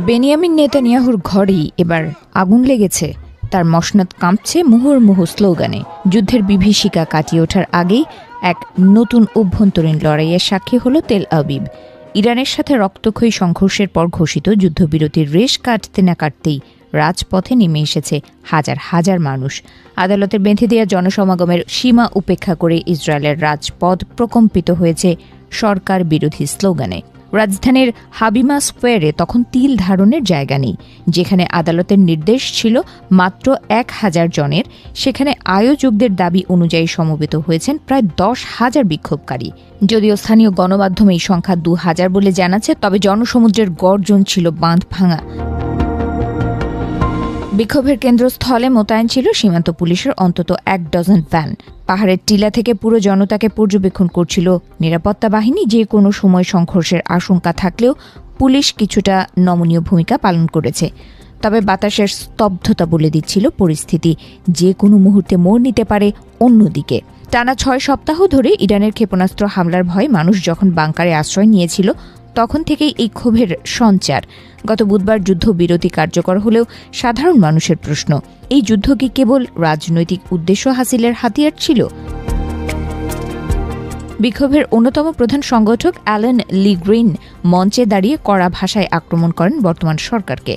Benjamin নেতানিয়াহুর ঘরেই এবার আগুন লেগেছে। তার মসনদ কাঁপছে মুহুর্মুহু স্লোগানে। যুদ্ধের বিভীষিকা কাটিয়ে ওঠার আগেই এক নতুন অভ্যন্তরীণ লড়াইয়ের সাক্ষী হল তেল আবিব। ইরানের সাথে রক্তক্ষয়ী সংঘর্ষের পর ঘোষিত যুদ্ধবিরতির রেশ কাটতে না কাটতেই রাজপথে নেমে এসেছে হাজার হাজার মানুষ। আদালতের বেঁধে দেওয়া জনসমাগমের সীমা উপেক্ষা করে ইসরায়েলের রাজপথ প্রকম্পিত হয়েছে সরকার বিরোধী স্লোগানে। রাজধানীর হাবিমা স্কোয়ারে তখন তিল ধারণের জায়গা নেই। যেখানে আদালতের নির্দেশ ছিল মাত্র ১,০০০ জনের, সেখানে আয়োজকদের দাবি অনুযায়ী সমবেত হয়েছেন প্রায় ১০,০০০ বিক্ষোভকারী। যদিও স্থানীয় গণমাধ্যমে এই সংখ্যা ২,০০০ বলে জানাচ্ছে, তবে জনসমুদ্রের গর্জন ছিল বাঁধ ভাঙা। বিক্ষোভের কেন্দ্রস্থলে মোতায়েন ছিল সীমান্ত পুলিশের অন্তত ১ ডজন ভ্যান। পাহাড়ের টিলা থেকে পুরো জনতাকে পর্যবেক্ষণ করছিল নিরাপত্তা বাহিনী। যে কোনো সময় সংঘর্ষের আশঙ্কা থাকলেও পুলিশ কিছুটা নমনীয় ভূমিকা পালন করেছে। তবে বাতাসের স্তব্ধতা বলে দিচ্ছিল পরিস্থিতি যে কোনো মুহূর্তে মোড় নিতে পারে অন্যদিকে। টানা ৬ সপ্তাহ ধরে ইরানের ক্ষেপণাস্ত্র হামলার ভয়ে মানুষ যখন বাংকারে আশ্রয় নিয়েছিল, তখন থেকেই এই ক্ষোভের সঞ্চার। গত বুধবার যুদ্ধবিরতি কার্যকর হলেও সাধারণ মানুষের প্রশ্ন, এই যুদ্ধ কি কেবল রাজনৈতিক উদ্দেশ্য হাসিলের হাতিয়ার ছিল? বিক্ষোভের অন্যতম প্রধান সংগঠক অ্যালান লি গ্রিন মঞ্চে দাঁড়িয়ে কড়া ভাষায় আক্রমণ করেন বর্তমান সরকারকে।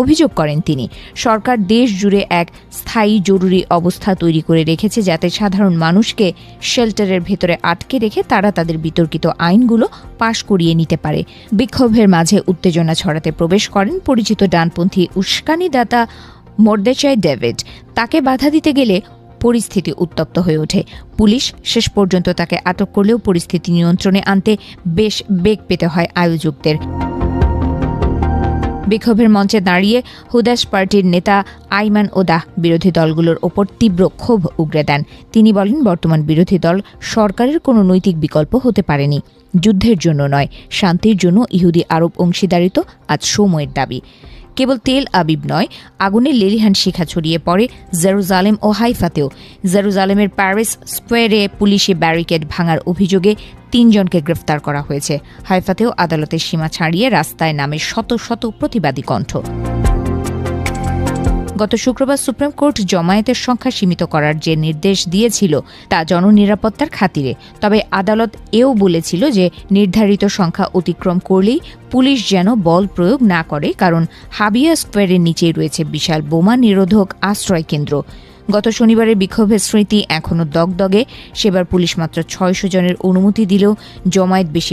অভিযোগ করেন তিনি, সরকার দেশ জুড়ে এক স্থায়ী জরুরি অবস্থা তৈরি করে রেখেছে যাতে সাধারণ মানুষকে শেল্টারের ভেতরে আটকে রেখে তারা তাদের বিতর্কিত আইনগুলো পাশ করিয়ে নিতে পারে। বিক্ষোভের মাঝে উত্তেজনা ছড়াতে প্রবেশ করেন পরিচিত ডানপন্থী উস্কানিদাতা মোর্দেচাই ডেভিড। তাকে বাধা দিতে গেলে পরিস্থিতি উত্তপ্ত হয়ে ওঠে। পুলিশ শেষ পর্যন্ত তাকে আটক করলেও পরিস্থিতি নিয়ন্ত্রণে আনতে বেশ বেগ পেতে হয় আয়োজকদের। বিক্ষোভের মঞ্চে দাঁড়িয়ে হুদাস পার্টির নেতা আইমান ওদাহ বিরোধী দলগুলোর ওপর তীব্র ক্ষোভ উগরে দেন। তিনি বলেন, বর্তমান বিরোধী দল সরকারের কোনো নৈতিক বিকল্প হতে পারেনি। যুদ্ধের জন্য নয়, শান্তির জন্য ইহুদি আরব অংশীদারিত্ব আজ সময়ের দাবি। কেবল তেল আবিব নয়, আগুনে লেলিহান শিখা ছড়িয়ে পড়ে জেরুজালেম ও হাইফাতেও। জেরুজালেমের প্যারিস স্কোয়ারে পুলিশি ব্যারিকেড ভাঙার অভিযোগে ৩ জনকে গ্রেফতার করা হয়েছে। হাইফাতেও আদালতের সীমা ছাড়িয়ে রাস্তায় নামে শত শত প্রতিবাদী কণ্ঠ। গত শুক্রবার সুপ্রিম কোর্ট জমায়েতের সংখ্যা সীমিত করার যে নির্দেশ দিয়েছিল তা জননিরাপত্তার খাতিরে। তবে আদালত এও বলেছিল যে নির্ধারিত সংখ্যা অতিক্রম করলেই পুলিশ যেন বল প্রয়োগ না করে, কারণ হাবিয়া স্কোয়ারের নিচেই রয়েছে বিশাল বোমা নিরোধক আশ্রয় কেন্দ্র। গত শনিবারের বিক্ষোভের স্মৃতি এখনও দগদগে। সেবার পুলিশ মাত্র ৬০০ জনের অনুমতি দিলেও জমায়েত বেশি